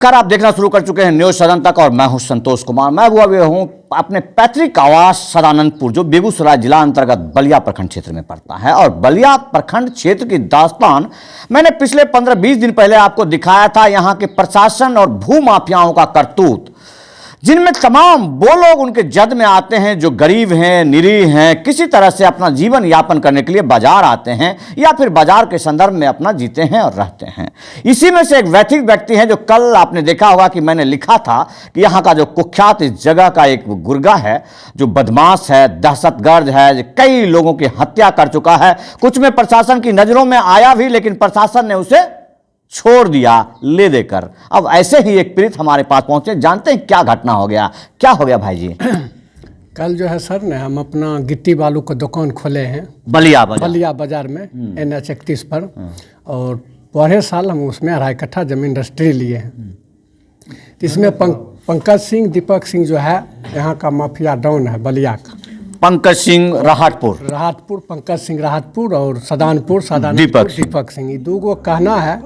कर आप देखना शुरू कर चुके हैं न्यूज सदन तक और मैं हूं संतोष कुमार। मैं वो अभी हूं अपने पैतृक आवास सदानंदपुर जो बेगूसराय जिला अंतर्गत बलिया प्रखंड क्षेत्र में पड़ता है। और बलिया प्रखंड क्षेत्र की दास्तान मैंने पिछले 15-20 दिन पहले आपको दिखाया था। यहाँ के प्रशासन और भूमाफियाओं का करतूत, जिनमें तमाम वो लोग उनके जद में आते हैं जो गरीब हैं, निरीह हैं, किसी तरह से अपना जीवन यापन करने के लिए बाजार आते हैं या फिर बाजार के संदर्भ में अपना जीते हैं और रहते हैं। इसी में से एक वैथिक व्यक्ति है जो कल आपने देखा होगा कि मैंने लिखा था कि यहाँ का जो कुख्यात इस जगह का एक गुर्गा है जो बदमाश है, दहशतगर्द है, कई लोगों की हत्या कर चुका है। कुछ में प्रशासन की नजरों में आया भी, लेकिन प्रशासन ने उसे छोड़ दिया ले देकर। अब ऐसे ही एक पीड़ित हमारे पास पहुंचे, जानते हैं क्या घटना हो गया। क्या हो गया भाई जी? कल जो है सर ने हम अपना गिट्टी बालू का दुकान खोले हैं बलिया बाजार में NH 31 पर। और पहले साल हम उसमें 2.5 कट्ठा जमीन रजिस्ट्री लिए हैं। तो इसमें पंकज सिंह, दीपक सिंह जो है यहाँ का माफिया डॉन है बलिया का। पंकज सिंह राहतपुर, पंकज सिंह राहतपुर और सदानपुर दीपक सिंह। ये दो को कहना है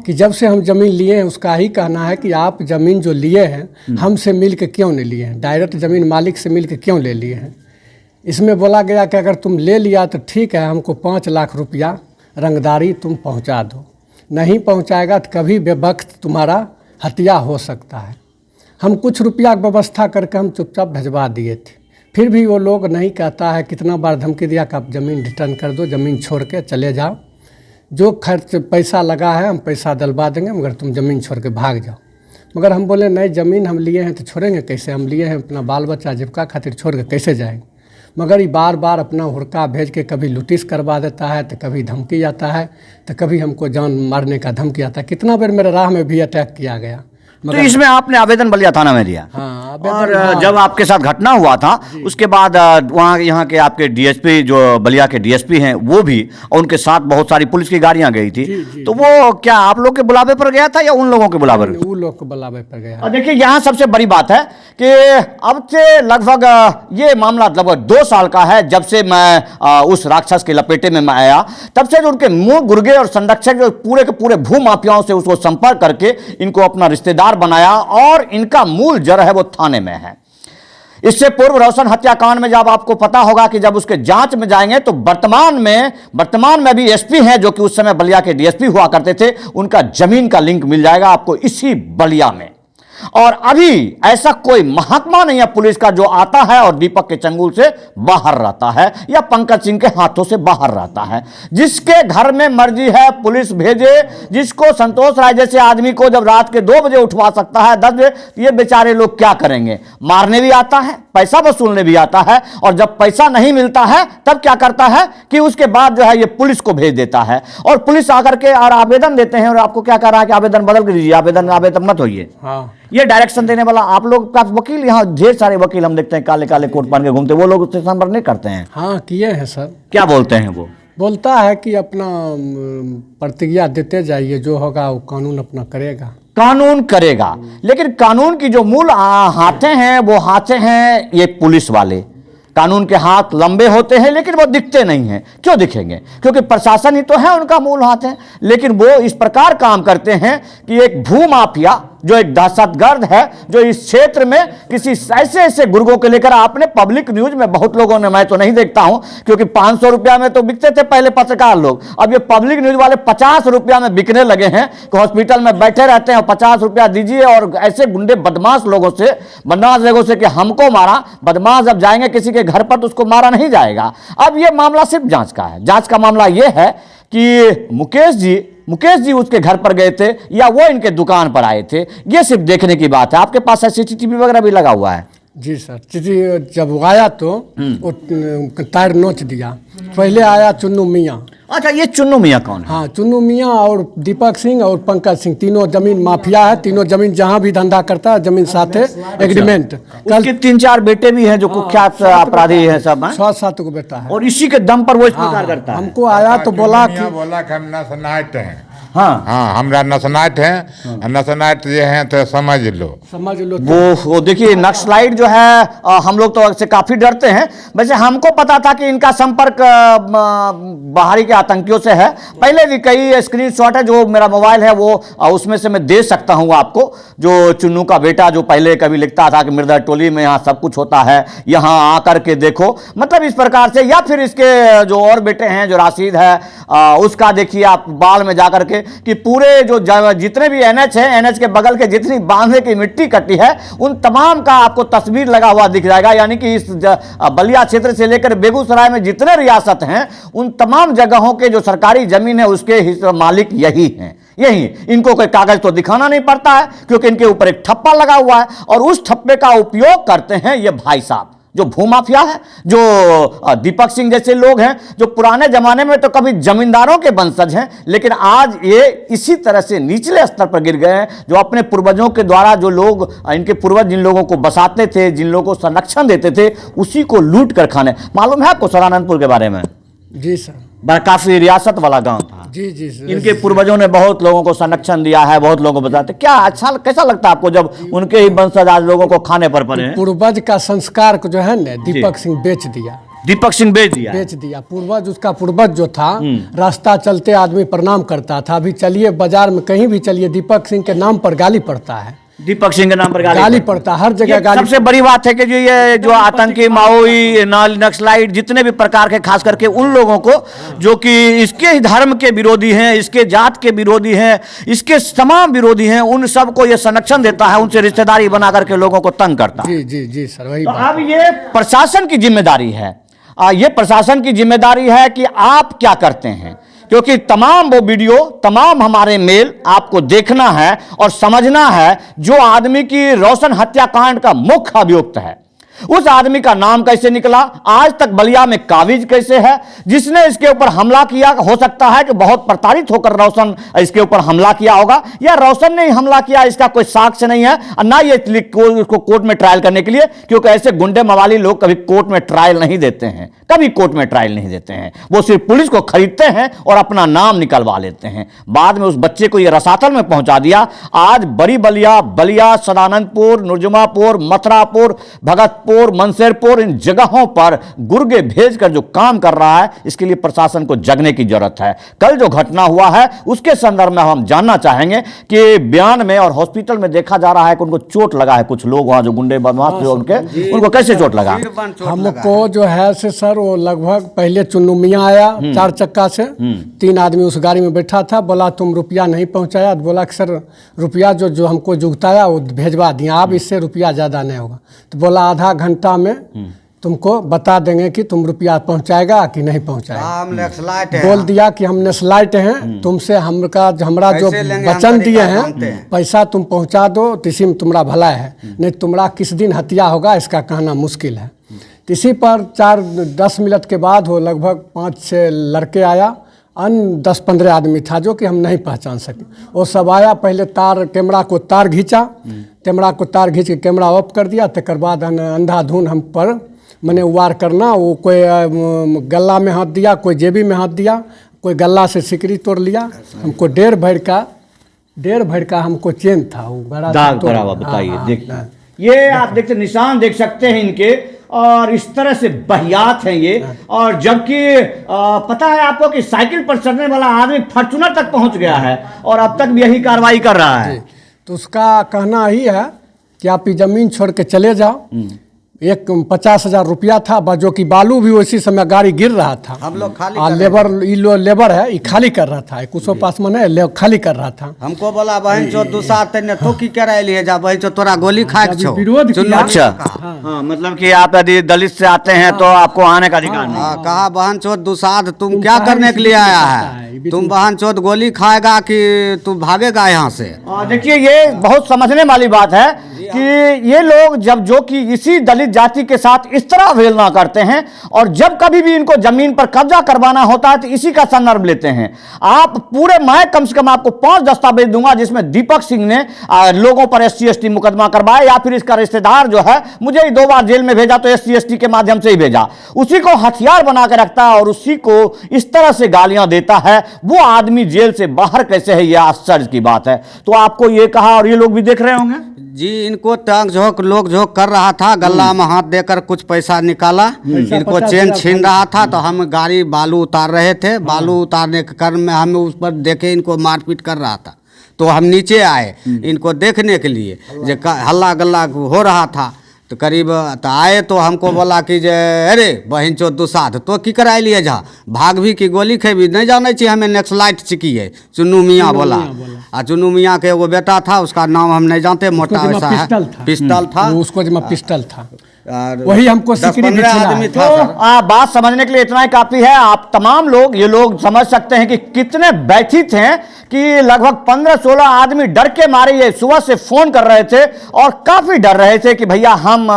कि जब से हम जमीन लिए हैं उसका ही कहना है कि आप जमीन जो लिए हैं हमसे मिल के क्यों नहीं लिए हैं, डायरेक्ट जमीन मालिक से मिल के क्यों ले लिए हैं। इसमें बोला गया कि अगर तुम ले लिया तो ठीक है, हमको 5 लाख रुपया रंगदारी तुम पहुँचा दो, नहीं पहुँचाएगा तो कभी बेवक्त तुम्हारा हत्या हो सकता है। हम कुछ रुपया की व्यवस्था करके हम चुपचाप भिजवा दिए थे, फिर भी वो लोग नहीं कहता है। कितना बार धमकी दिया कि आप ज़मीन रिटर्न कर दो, ज़मीन छोड़ के चले जाओ, जो खर्च पैसा लगा है हम पैसा दिलवा देंगे, मगर तुम ज़मीन छोड़ के भाग जाओ। मगर हम बोले नहीं, ज़मीन हम लिए हैं तो छोड़ेंगे कैसे, हम लिए हैं अपना बाल बच्चा जीविका खातिर, छोड़ के कैसे जाएंगे। मगर ये बार बार अपना हुड़का भेज के कभी लुटिस करवा देता है, तो कभी धमकी आता है, तो कभी हमको जान मारने का धमकी आता है। कितना बार मेरे राह में भी अटैक किया गया। तो इसमें आपने आवेदन बलिया थाना में दिया? हाँ, और जब आपके साथ घटना हुआ था उसके बाद वहाँ यहाँ के आपके डीएसपी जो बलिया के डीएसपी हैं वो भी, और उनके साथ बहुत सारी पुलिस की गाड़ियां गई थी। तो वो क्या आप लोग के बुलावे पर गया था या उन लोगों के बुलावे? वो लोग के बुलावे पर गया। और देखिए यहाँ सबसे बड़ी बात है कि अब से लगभग ये मामला लगभग 2 साल का है। जब से मैं उस राक्षस के लपेटे में मैं आया, तब से जो उनके मुंह गुर्गे और संरक्षक जो पूरे के पूरे भूमाफियाओं से उसको संपर्क करके इनको अपना रिश्तेदार बनाया, और इनका मूल जड़ है वो थाने में है। इससे पूर्व रोशन हत्याकांड में जब आपको पता होगा कि जब उसके जांच में जाएंगे तो वर्तमान में भी एसपी हैं जो कि उस समय बलिया के डीएसपी हुआ करते थे, उनका जमीन का लिंक मिल जाएगा आपको इसी बलिया में। और अभी ऐसा कोई महकमा नहीं है पुलिस का जो आता है और दीपक के चंगुल से बाहर रहता है या पंकज सिंह के हाथों से बाहर रहता है। जिसके घर में मर्जी है पुलिस भेजे, जिसको संतोष राय जैसे आदमी को जब रात के 2 बजे उठवा सकता है, 10 बजे, ये बेचारे लोग क्या करेंगे? मारने भी आता है, पैसा वसूलने भी आता है, और जब पैसा नहीं मिलता है तब क्या करता है कि उसके बाद जो है ये पुलिस को भेज देता है, और पुलिस आकर के और आवेदन देते हैं। और आपको क्या कह रहा है कि आवेदन बदल कर दीजिए, आवेदन मत होइए। हाँ, ये डायरेक्शन देने वाला आप लोग का वकील, यहाँ ढेर सारे वकील हम देखते हैं काले काले कोट पहन के घूमते, वो लोग उससे संपर्क नहीं करते हैं? हाँ किए हैं सर। क्या बोलते हैं वो? बोलता है कि अपना प्रतिज्ञा देते जाइए, जो होगा वो कानून अपना करेगा। लेकिन कानून की जो मूल हाथे हैं वो हाथे हैं ये पुलिस वाले। कानून के हाथ लंबे होते हैं लेकिन वो दिखते नहीं हैं। क्यों दिखेंगे? क्योंकि प्रशासन ही तो है उनका मूल हाथ है। लेकिन वो इस प्रकार काम करते हैं कि एक भूमाफिया जो एक दहशतगर्द है, जो इस क्षेत्र में किसी ऐसे गुर्गों को लेकर आपने पब्लिक न्यूज में बहुत लोगों ने, मैं तो नहीं देखता हूं क्योंकि 500 रुपया में तो बिकते थे पहले पत्रकार लोग, अब ये पब्लिक न्यूज वाले 50 रुपया में बिकने लगे हैं कि हॉस्पिटल में बैठे रहते हैं और 50 रुपया दीजिए, और ऐसे गुंडे बदमाश लोगों से कि हमको मारा। बदमाश जब जाएंगे किसी के घर पर तो उसको मारा नहीं जाएगा। अब ये मामला सिर्फ जांच का है। जांच का मामला ये है कि मुकेश जी उसके घर पर गए थे या वो इनके दुकान पर आए थे, ये सिर्फ देखने की बात है। आपके पास सीसीटीवी वगैरह भी लगा हुआ है? जी सर, जब वो आया तो वो टायर नोच दिया। पहले आया चुन्नू मियाँ। अच्छा, ये चुन्नू मियाँ कौन है? हाँ, चुन्नू मियाँ और दीपक सिंह और पंकज सिंह, तीनों जमीन माफिया है। तीनों जमीन जहाँ भी धंधा करता है जमीन साथ है, एग्रीमेंट। कल 3-4 बेटे भी हैं जो कुख्यात अपराधी हैं सब? 6-7 को बेटा है, और इसी के दम पर वो इस प्रकार करता है। हमको आया तो बोला कि हम ना सनाते हैं हाँ हाँ हमरा नक्सलाइट हैं, नक्सलाइट ये हैं तो समझ लो। वो देखिए नक्सलाइट जो है हम लोग तो से काफी डरते हैं। वैसे हमको पता था कि इनका संपर्क बाहरी के आतंकियों से है। पहले भी कई स्क्रीनशॉट है जो मेरा मोबाइल है वो उसमें से मैं दे सकता हूं आपको। जो चुन्नू का बेटा जो पहले कभी लिखता था कि मृदा टोली में यहाँ सब कुछ होता है, यहाँ आकर के देखो, मतलब इस प्रकार से। या फिर इसके जो और बेटे हैं जो राशिद है उसका देखिए आप बाल में जाकर के कि पूरे जो जितने भी एनएच है, एनएच के बगल के जितनी बांधे की मिट्टी कटी है उन तमाम का आपको तस्वीर लगा हुआ दिख जाएगा। यानी कि इस बलिया क्षेत्र से लेकर बेगूसराय में जितने रियासत हैं उन तमाम जगहों के जो सरकारी जमीन है उसके मालिक यही हैं। यही इनको कोई कागज तो दिखाना नहीं पड़ता है क्योंकि इनके ऊपर एक ठप्पा लगा हुआ है और उस ठप्पे का उपयोग करते हैं ये भाई साहब जो भूमाफिया है, जो दीपक सिंह जैसे लोग हैं जो पुराने जमाने में तो कभी जमींदारों के वंशज हैं लेकिन आज ये इसी तरह से निचले स्तर पर गिर गए हैं। जो अपने पूर्वजों के द्वारा जो लोग इनके पूर्वज जिन लोगों को बसाते थे, जिन लोगों को संरक्षण देते थे, उसी को लूट कर खाने। मालूम है आपको सरानंदपुर के बारे में? जी सर। बड़ा काफी रियासत वाला गांव था। जी जी सर। इनके पूर्वजों ने बहुत लोगों को संरक्षण दिया है, बहुत लोगों को बताते। क्या अच्छा कैसा लगता है आपको जब उनके ही वंशज आज लोगों को खाने पर पड़े हैं? पूर्वज का संस्कार को जो है ना दीपक सिंह बेच दिया। दीपक सिंह बेच दिया। पूर्वज, उसका पूर्वज जो था रास्ता चलते आदमी प्रणाम करता था। अभी चलिए बाजार में कहीं भी चलिए दीपक सिंह के नाम पर गाली पड़ता है। दीपक सिंह के नाम पर गाली पड़ता हर जगह गाली। सबसे बड़ी बात है कि जो ये जो आतंकी माओई नक्सलाइट जितने भी प्रकार के खास करके उन लोगों को जो कि इसके धर्म के विरोधी हैं, इसके जात के विरोधी हैं, इसके तमाम विरोधी हैं, उन सबको ये संरक्षण देता है, उनसे रिश्तेदारी बना करके लोगों को तंग करता है। जी जी जी सर वही तो अब ये प्रशासन की जिम्मेदारी है। ये प्रशासन की जिम्मेदारी है कि आप क्या करते हैं, क्योंकि तमाम वो वीडियो, तमाम हमारे मेल आपको देखना है और समझना है। जो आदमी की रोशन हत्याकांड का मुख्य अभियुक्त है उस आदमी का नाम कैसे निकला, आज तक बलिया में काबिज कैसे है, जिसने इसके ऊपर हमला किया। हो सकता है कि बहुत प्रताड़ित होकर रोशन इसके ऊपर हमला किया होगा या रोशन ने हमला किया, इसका कोई साक्ष्य नहीं है। और ना ये उसको कोर्ट में ट्रायल करने के लिए, क्योंकि ऐसे गुंडे मवाली लोग कभी कोर्ट में ट्रायल नहीं देते हैं, कभी कोर्ट में ट्रायल नहीं देते हैं। वो सिर्फ पुलिस को खरीदते हैं और अपना नाम निकलवा लेते हैं। बाद में उस बच्चे को ये रसातल में पहुंचा दिया। आज बड़ी बलिया, सदानंदपुर, नुरजुमापुर, मथुरापुर, भगतपुर, मंसेरपुर, इन जगहों पर गुर्गे भेजकर जो काम कर रहा है, इसके लिए प्रशासन को जगने की जरूरत है। कल जो घटना हुआ है उसके संदर्भ में हम जानना चाहेंगे कि बयान में और हॉस्पिटल में देखा जा रहा है कि उनको चोट लगा है। कुछ लोग वहां जो गुंडे बदमाश थे उनको कैसे चोट लगा? हमको जो है से सर वो लगभग पहले चुन्नू मियाँ आया 4 चक्का से, 3 आदमी उस गाड़ी में बैठा था। बोला तुम रुपया नहीं पहुंचाया, तो बोला कि सर रुपया जो हमको जुगताया वो भेजवा दिया, अब इससे रुपया ज़्यादा नहीं होगा। तो बोला आधा घंटा में तुमको बता देंगे कि तुम रुपया पहुंचाएगा कि नहीं पहुंचाएगा। हम नक्सलाइट हैं, बोल दिया कि हम नक्सलाइट हैं, तुमसे हमरा जो वचन दिए हैं पैसा तुम पहुंचा दो, तो इसी में तुम्हारा भला है, नहीं तुम्हारा किस दिन हत्या होगा इसका कहना मुश्किल है। इसी पर 4-10 मिनट के बाद वो लगभग 5-6 लड़के आया, अन्य 10-15 आदमी था जो कि हम नहीं पहचान सके। वो सब आया, पहले कैमरा को तार खींचा, कैमरा को तार खींच के कैमरा ऑफ कर दिया। तकर बाद अंधाधुन हम पर मैंने वार करना, वो कोई गला में हाथ दिया, कोई जेबी में हाथ दिया, कोई गला से सिकड़ी तोड़ लिया। हमको डेढ़ भर का हमको चेन था, वो बड़ा दाग पड़ा हुआ। बताइए, देखिए ये आप देखते निशान देख सकते हैं इनके, और इस तरह से बहियात हैं ये। और जबकि पता है आपको कि साइकिल पर चढ़ने वाला आदमी फॉर्च्यूनर तक पहुंच गया है और अब तक भी यही कार्रवाई कर रहा है। तो उसका कहना ही है कि आप ये जमीन छोड़ के चले जाओ। एक 50,000 रुपया था, जो कि बालू भी उसी समय गाड़ी गिर रहा था। हम लोग खाली लेबर है, ये खाली कर रहा था, कुछ पास में नहीं खाली कर रहा था। हमको बोला बहन चो दूसरा तेने तो की करा लिए जा बहन चो तोरा गोली खा के छो विरोध किया। अच्छा, हाँ, मतलब कि आप यदि दलित से आते हैं तो आपको आने का अधिकार नहीं। कहा बहन चोत दुसाध तुम क्या करने के लिए आया है, तुम बहन चोत गोली खाएगा कि तू भागेगा यहाँ से। देखिए ये बहुत समझने वाली बात है कि ये लोग जब जो कि इसी दलित जाति के साथ इस तरह अवहेलना करते हैं और जब कभी भी इनको जमीन पर कब्जा करवाना होता है तो इसी का संदर्भ लेते हैं। आप पूरे, मैं कम से कम आपको 5 दस्तावेज दूंगा जिसमें दीपक सिंह ने लोगों पर SC/ST मुकदमा करवाया, या फिर इसका रिश्तेदार जो है मुझे ही 2 बार जेल में भेजा तो SC/ST के माध्यम से ही भेजा, उसी को हथियार बना के रखता है और उसी को इस तरह से गालियां देता है। वो आदमी जेल से बाहर कैसे है, यह आश्चर्य की बात है। तो आपको ये कहा और ये लोग भी देख रहे होंगे जी, इनको टांग झोंक लोग झोंक कर रहा था, गला में हाथ देकर कुछ पैसा निकाला, इनको चेन छीन रहा था। तो हम गाड़ी बालू उतार रहे थे, बालू उतारने के क्रम में हम उस पर देखे इनको मारपीट कर रहा था। तो हम नीचे आए इनको देखने के लिए, जो हल्ला गल्ला हो रहा था। तो करीब तो आए तो हमको बोला कि जे अरे बहन चो दुसाध तो की कराए लिए जा, भाग भी की गोली खेबी नहीं जाने चाहिए हमें, नेक्सलाइट चिकी है। चुन्नू मियाँ बोला, और चुन्नू मियाँ के वो बेटा था, उसका नाम हम नहीं जानते, मोटा वैसा है, पिस्टल था उसको जमा पिस्टल था, और वही हमको 10-15 आदमी था तो सर। बात समझने के लिए इतना ही काफी है। आप तमाम लोग ये लोग समझ सकते हैं कि कितने व्यथित हैं कि लगभग 15-16 आदमी डर के मारे ये सुबह से फोन कर रहे थे और काफी डर रहे थे कि भैया हम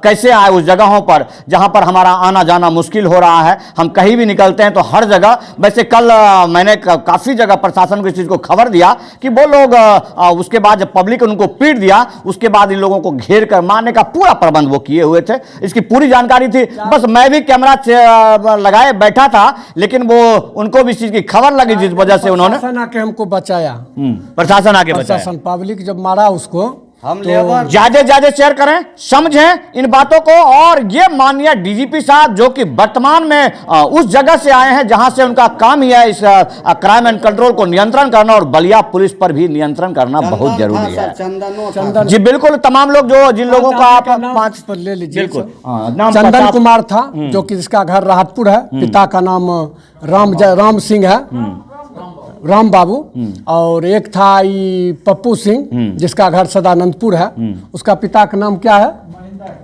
कैसे आए उस जगहों पर जहां पर हमारा आना जाना मुश्किल हो रहा है। हम कहीं भी निकलते हैं तो हर जगह, वैसे कल मैंने काफी जगह प्रशासन को इस चीज को खबर दिया कि वो लोग उसके बाद जब पब्लिक उनको पीट दिया, उसके बाद इन लोगों को घेर कर मारने का पूरा प्रबंध वो किए हुए थे। इसकी पूरी जानकारी थी, बस मैं भी कैमरा लगाए बैठा था, लेकिन वो उनको भी इस चीज की खबर लगी जिस वजह से उन्होंने प्रशासन आके हमको बचाया। प्रशासन आके बचाया। प्रशासन पब्लिक जब मारा उसको, हम लेबर ज्यादा शेयर करें, समझें इन बातों को। और ये माननीय डीजीपी साहब जो कि वर्तमान में उस जगह से आए हैं जहां से उनका काम ही है इस क्राइम एंड कंट्रोल को नियंत्रण करना, और बलिया पुलिस पर भी नियंत्रण करना बहुत जरूरी है। चंदन जी बिल्कुल, तमाम लोग जो जिन लोगों का आप पांच पर ले लीजिए। बिल्कुल नाम चंदन पता- कुमार था, जो कि जिसका घर राहतपुर है, पिता का नाम राम सिंह है, राम बाबू। और एक था पप्पू सिंह, जिसका घर सदानंदपुर है, उसका पिता का नाम क्या है,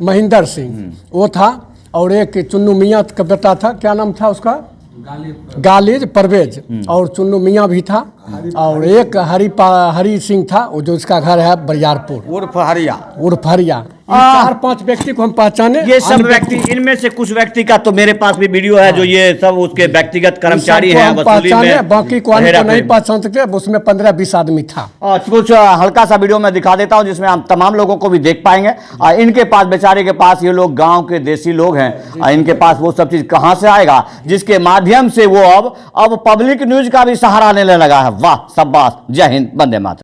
महेंद्र सिंह, वो था। और एक चुन्नू मियाँ का बेटा था, क्या नाम था उसका, गालिज परवेज, और चुन्नू मियाँ भी था। और एक हरी सिंह था, वो जो इसका घर है बरियारपुर उर्फ हरिया। ये 4-5 व्यक्ति को हम पहचाने। ये सब व्यक्ति, इनमें से कुछ व्यक्ति का तो मेरे पास भी वीडियो है, जो ये सब उसके व्यक्तिगत कर्मचारी हैं वसूली में, बाकी को नहीं पहचान सकते। उसमें 15-20 आदमी था। कुछ हल्का सा वीडियो मैं दिखा देता हूं जिसमें हम तमाम लोगों को भी देख पाएंगे। इनके पास, बेचारे के पास, ये लोग गांव के देसी लोग हैं, इनके पास वो सब चीज कहां से आएगा जिसके माध्यम से वो अब पब्लिक न्यूज का भी सहारा लेने लगा है। वाह, शाबाश, जय हिंद, वंदे मातरम।